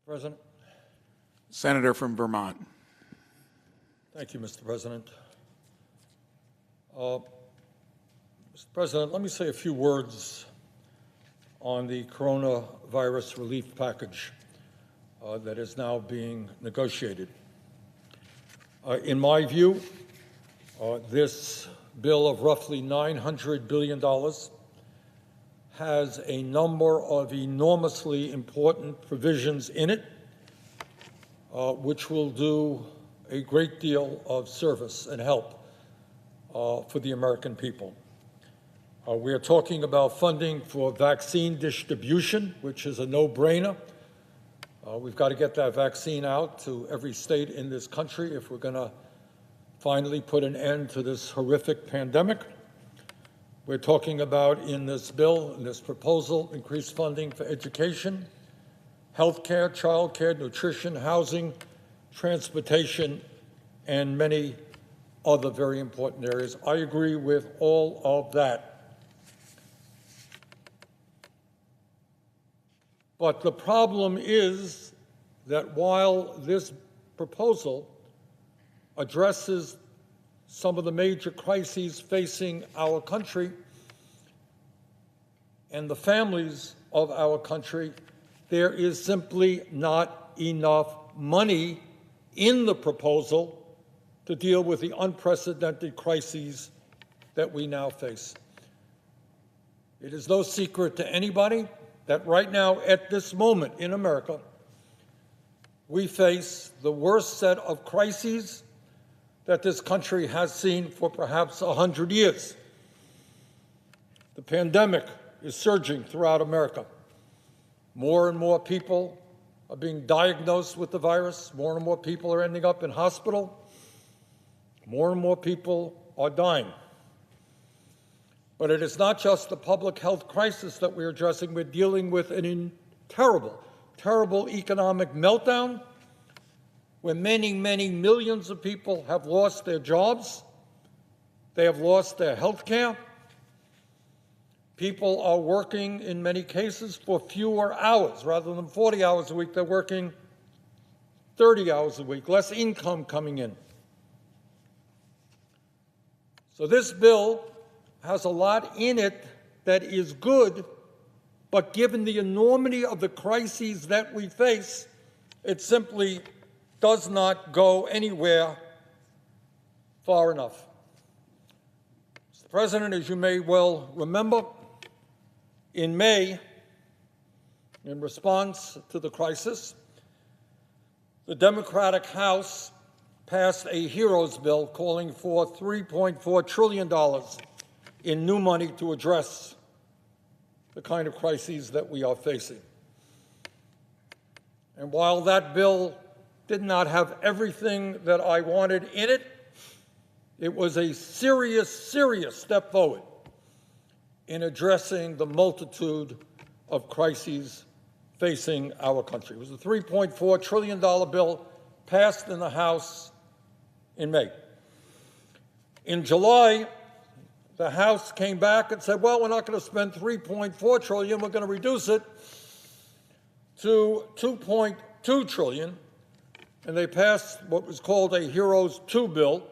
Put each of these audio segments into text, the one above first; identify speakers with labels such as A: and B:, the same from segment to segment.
A: President.
B: Senator from Vermont.
A: Thank you, Mr. President. Mr. President, let me say a few words on the coronavirus relief package that is now being negotiated. In my view, this bill of roughly $900 billion has a number of enormously important provisions in it, which will do a great deal of service and help for the American people. We are talking about funding for vaccine distribution, which is a no-brainer. We've got to get that vaccine out to every state in this country if we're going to finally put an end to this horrific pandemic. We're talking about, in this bill, in this proposal, increased funding for education, health care, child care, nutrition, housing, transportation, and many other very important areas. I agree with all of that. But the problem is that while this proposal addresses some of the major crises facing our country and the families of our country, there is simply not enough money in the proposal to deal with the unprecedented crises that we now face. It is no secret to anybody that right now, at this moment in America, we face the worst set of crises that this country has seen for perhaps 100 years. The pandemic is surging throughout America. More and more people are being diagnosed with the virus. More and more people are ending up in hospital. More and more people are dying. But it is not just the public health crisis that we're addressing. We're dealing with a terrible, terrible economic meltdown where many, many millions of people have lost their jobs. They have lost their health care. People are working, in many cases, for fewer hours. Rather than 40 hours a week, they're working 30 hours a week, less income coming in. So this bill has a lot in it that is good, but given the enormity of the crises that we face, it simply does not go anywhere far enough. Mr. President, as you may well remember, in May, in response to the crisis, the Democratic House passed a HEROES bill calling for $3.4 trillion in new money to address the kind of crises that we are facing. And while that bill did not have everything that I wanted in it, it was a serious, serious step forward in addressing the multitude of crises facing our country. It was a $3.4 trillion bill passed in the House in May. In July, the House came back and said, well, we're not going to spend $3.4 trillion, we're going to reduce it to $2.2 trillion. And they passed what was called a HEROES 2 bill,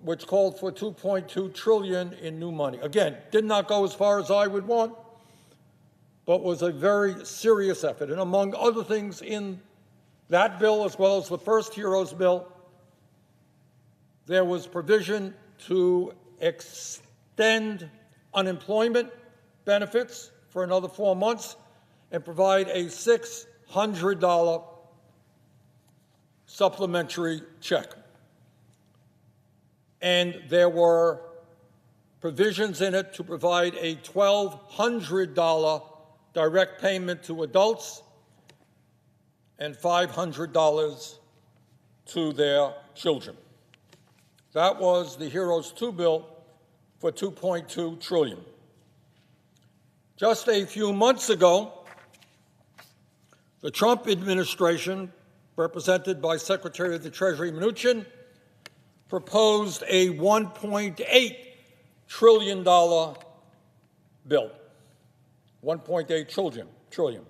A: which called for $2.2 trillion in new money. Again, did not go as far as I would want, but was a very serious effort. And among other things in that bill, as well as the first HEROES bill, there was provision to extend unemployment benefits for another 4 months and provide a $600 supplementary check. And there were provisions in it to provide a $1,200 direct payment to adults and $500 to their children. That was the HEROES 2 bill for $2.2 trillion. Just a few months ago, the Trump administration, represented by Secretary of the Treasury Mnuchin, proposed a $1.8 trillion bill. $1.8 trillion.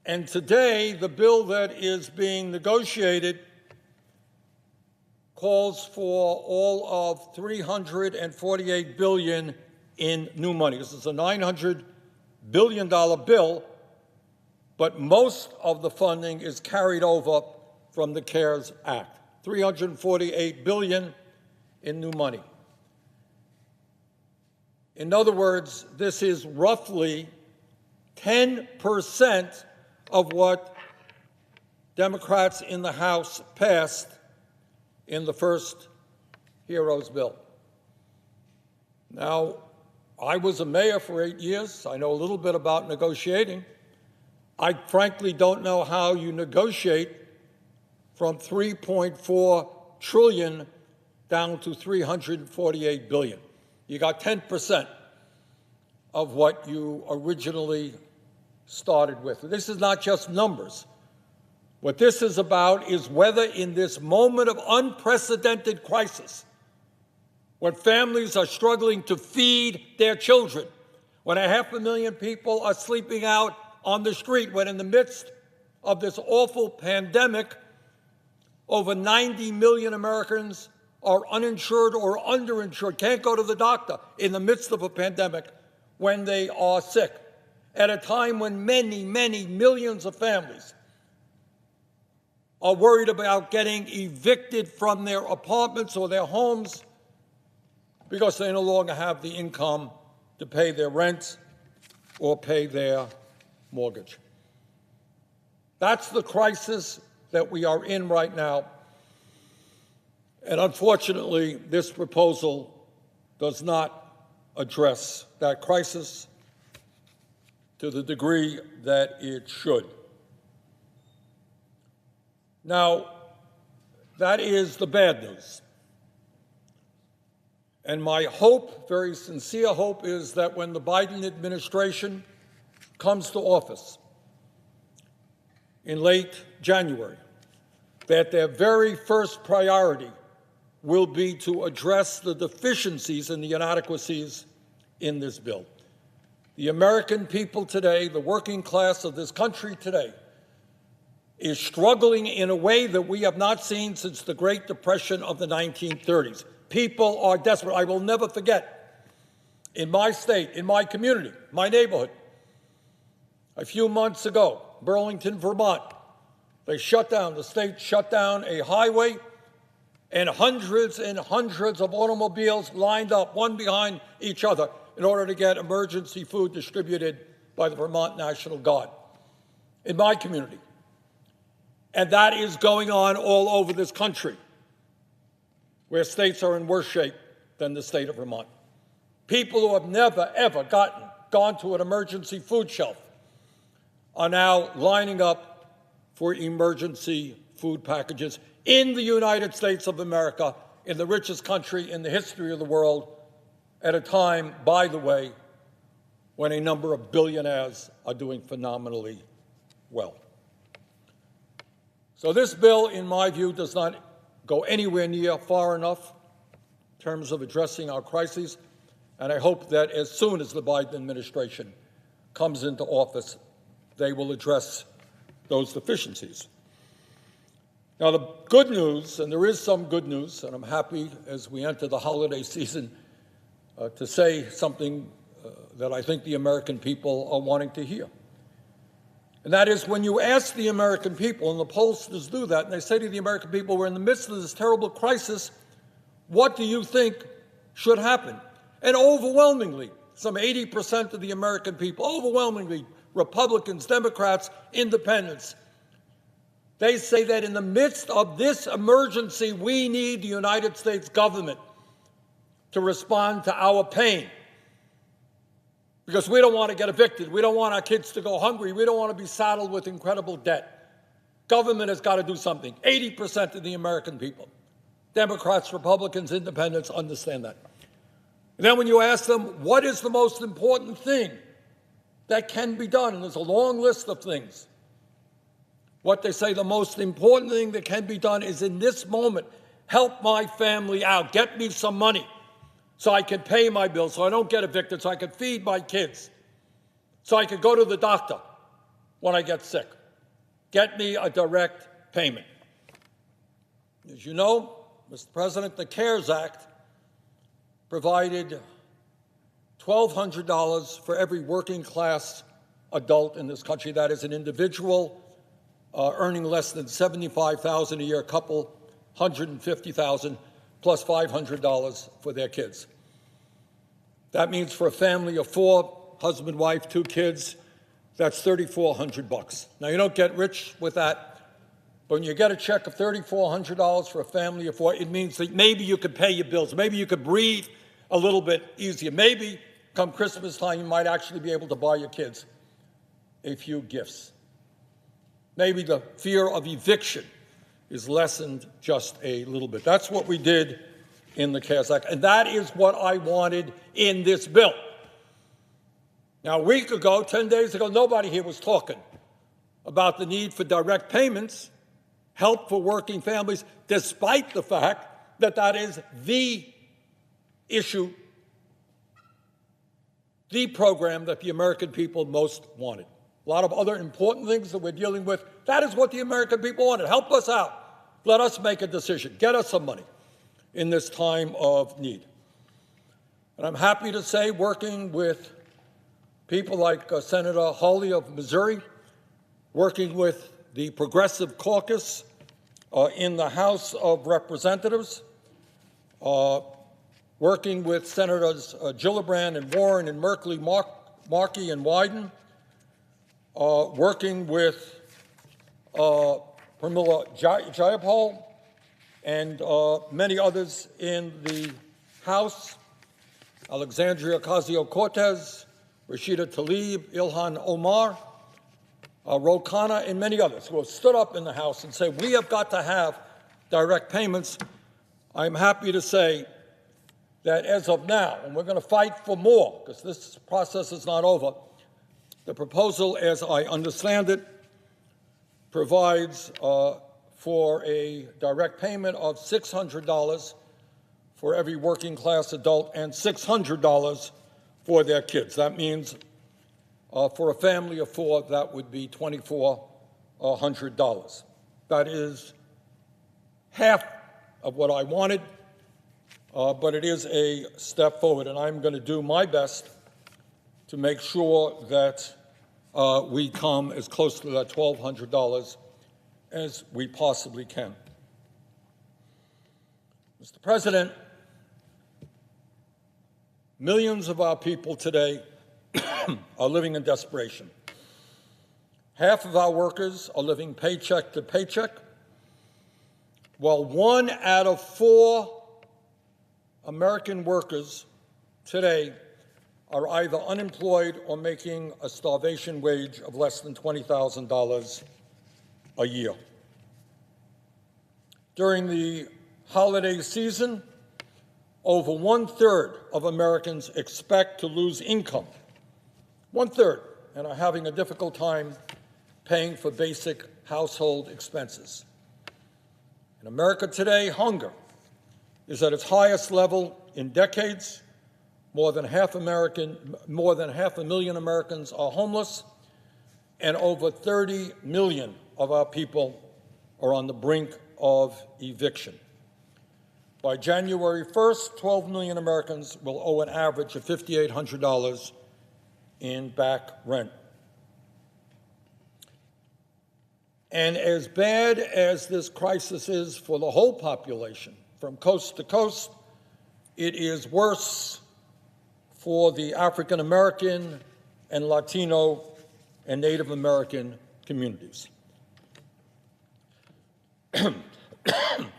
A: And today, the bill that is being negotiated calls for all of $348 billion in new money. This is a $900 billion bill, but most of the funding is carried over from the CARES Act. $348 billion in new money. In other words, this is roughly 10% of what Democrats in the House passed in the first HEROES bill. Now, I was a mayor for 8 years. I know a little bit about negotiating. I frankly don't know how you negotiate from $3.4 trillion down to $348 billion. You got 10% of what you originally started with. This is not just numbers. What this is about is whether in this moment of unprecedented crisis, when families are struggling to feed their children, when 500,000 people are sleeping out on the street, when in the midst of this awful pandemic, over 90 million Americans are uninsured or underinsured, can't go to the doctor in the midst of a pandemic when they are sick, at a time when many, many millions of families are worried about getting evicted from their apartments or their homes because they no longer have the income to pay their rent or pay their mortgage. That's the crisis that we are in right now. And unfortunately, this proposal does not address that crisis to the degree that it should. Now, that is the bad news. And my hope, very sincere hope, is that when the Biden administration comes to office in late January, that their very first priority will be to address the deficiencies and the inadequacies in this bill. The American people today, the working class of this country today, is struggling in a way that we have not seen since the Great Depression of the 1930s. People are desperate. I will never forget, in my state, in my community, my neighborhood, a few months ago, Burlington, Vermont, the state shut down a highway, and hundreds of automobiles lined up, one behind each other, in order to get emergency food distributed by the Vermont National Guard in my community. And that is going on all over this country, where states are in worse shape than the state of Vermont. People who have never, ever gone to an emergency food shelf are now lining up for emergency food packages in the United States of America, in the richest country in the history of the world, at a time, by the way, when a number of billionaires are doing phenomenally well. So this bill, in my view, does not go anywhere near far enough in terms of addressing our crises, and I hope that as soon as the Biden administration comes into office, they will address those deficiencies. Now, the good news, and there is some good news, and I'm happy as we enter the holiday season to say something that I think the American people are wanting to hear. And that is, when you ask the American people, and the pollsters do that, and they say to the American people, we're in the midst of this terrible crisis, what do you think should happen? And overwhelmingly, some 80% of the American people, overwhelmingly Republicans, Democrats, Independents, they say that in the midst of this emergency, we need the United States government to respond to our pain. Because we don't want to get evicted. We don't want our kids to go hungry. We don't want to be saddled with incredible debt. Government has got to do something. 80% of the American people, Democrats, Republicans, Independents, understand that. And then when you ask them, what is the most important thing that can be done? And there's a long list of things. What they say the most important thing that can be done is, in this moment, help my family out. Get me some money so I can pay my bills, so I don't get evicted, so I can feed my kids, so I can go to the doctor. when I get sick. Get me a direct payment. As you know, Mr. President, the CARES Act provided $1,200 for every working class adult in this country. That is an individual earning less than $75,000 a year, a couple $150,000 plus $500 for their kids. That means for a family of four, husband, wife, two kids, that's $3,400. Now, you don't get rich with that, but when you get a check of $3,400 for a family of four, it means that maybe you could pay your bills. Maybe you could breathe a little bit easier. Maybe come Christmas time, you might actually be able to buy your kids a few gifts. Maybe the fear of eviction is lessened just a little bit. That's what we did in the CARES Act, and that is what I wanted in this bill. Now, a week ago, 10 days ago, nobody here was talking about the need for direct payments, help for working families, despite the fact that that is the issue, the program that the American people most wanted. A lot of other important things that we're dealing with, that is what the American people wanted. Help us out. Let us make a decision. Get us some money in this time of need. And I'm happy to say, working with people like Senator Hawley of Missouri, working with the Progressive Caucus in the House of Representatives, working with Senators Gillibrand and Warren and Merkley, Markey and Wyden, working with Pramila Jayapal and many others in the House, Alexandria Ocasio-Cortez, Rashida Tlaib, Ilhan Omar, Ro Khanna, and many others who have stood up in the House and say, we have got to have direct payments. I'm happy to say that as of now, and we're going to fight for more because this process is not over, the proposal, as I understand it, provides for a direct payment of $600 for every working class adult and $600 for their kids. That means for a family of four, that would be $2,400. That is half of what I wanted, but it is a step forward, and I'm going to do my best to make sure that we come as close to that $1,200 as we possibly can. Mr. President, millions of our people today are living in desperation. Half of our workers are living paycheck to paycheck, while 1 out of 4 American workers today are either unemployed or making a starvation wage of less than $20,000 a year. During the holiday season, over 1/3 of Americans expect to lose income. 1/3, and are having a difficult time paying for basic household expenses. In America today, hunger is at its highest level in decades. More than half a million Americans are homeless, and over 30 million of our people are on the brink of eviction. By January 1st, 12 million Americans will owe an average of $5,800 in back rent. And as bad as this crisis is for the whole population, from coast to coast, it is worse for the African American and Latino and Native American communities.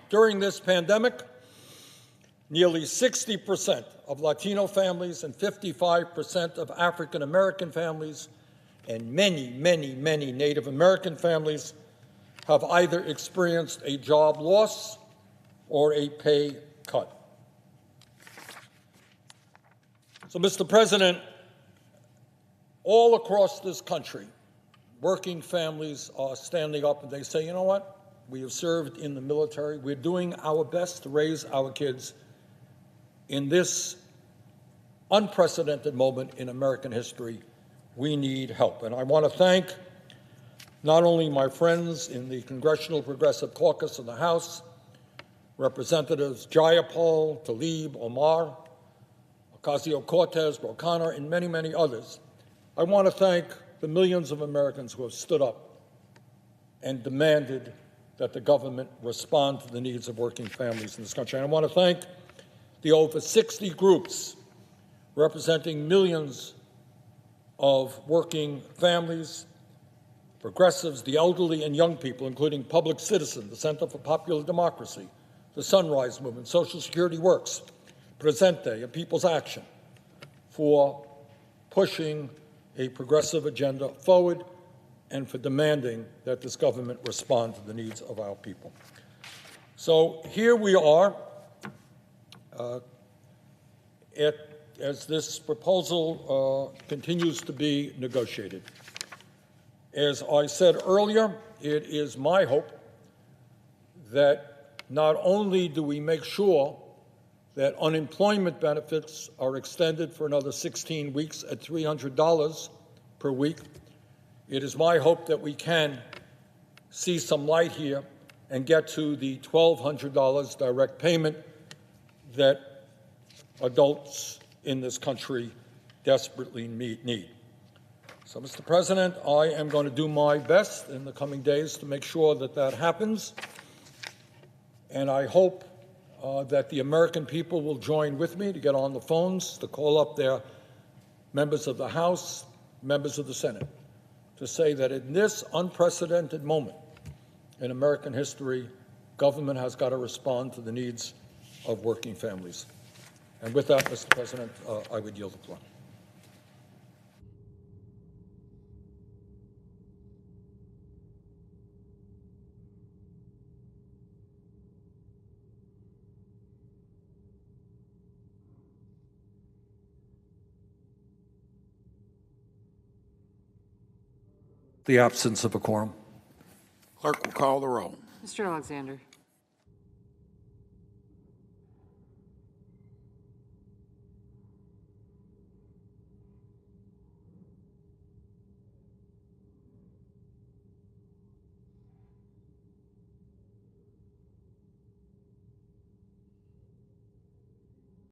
A: During this pandemic, nearly 60% of Latino families and 55% of African American families and many, many, many Native American families have either experienced a job loss or a pay cut. So, Mr. President, all across this country, working families are standing up and they say, you know what? We have served in the military. We're doing our best to raise our kids in this unprecedented moment in American history. We need help. And I want to thank not only my friends in the Congressional Progressive Caucus in the House, Representatives Jayapal, Tlaib, Omar, Ocasio-Cortez, Ro Khanna, and many, many others. I want to thank the millions of Americans who have stood up and demanded that the government respond to the needs of working families in this country. And I want to thank the over 60 groups representing millions of working families, progressives, the elderly, and young people, including Public Citizen, the Center for Popular Democracy, the Sunrise Movement, Social Security Works, Presente, and People's Action, for pushing a progressive agenda forward and for demanding that this government respond to the needs of our people. So here we are as this proposal continues to be negotiated. As I said earlier, it is my hope that not only do we make sure that unemployment benefits are extended for another 16 weeks at $300 per week, it is my hope that we can see some light here and get to the $1,200 direct payment that adults in this country desperately need. So, Mr. President, I am going to do my best in the coming days to make sure that that happens. And I hope that the American people will join with me to get on the phones, to call up their members of the House, members of the Senate, to say that in this unprecedented moment in American history, government has got to respond to the needs of working families. And with that, Mr. President, I would yield the floor. The absence of a quorum.
B: Clerk will call the roll.
C: Mr. Alexander.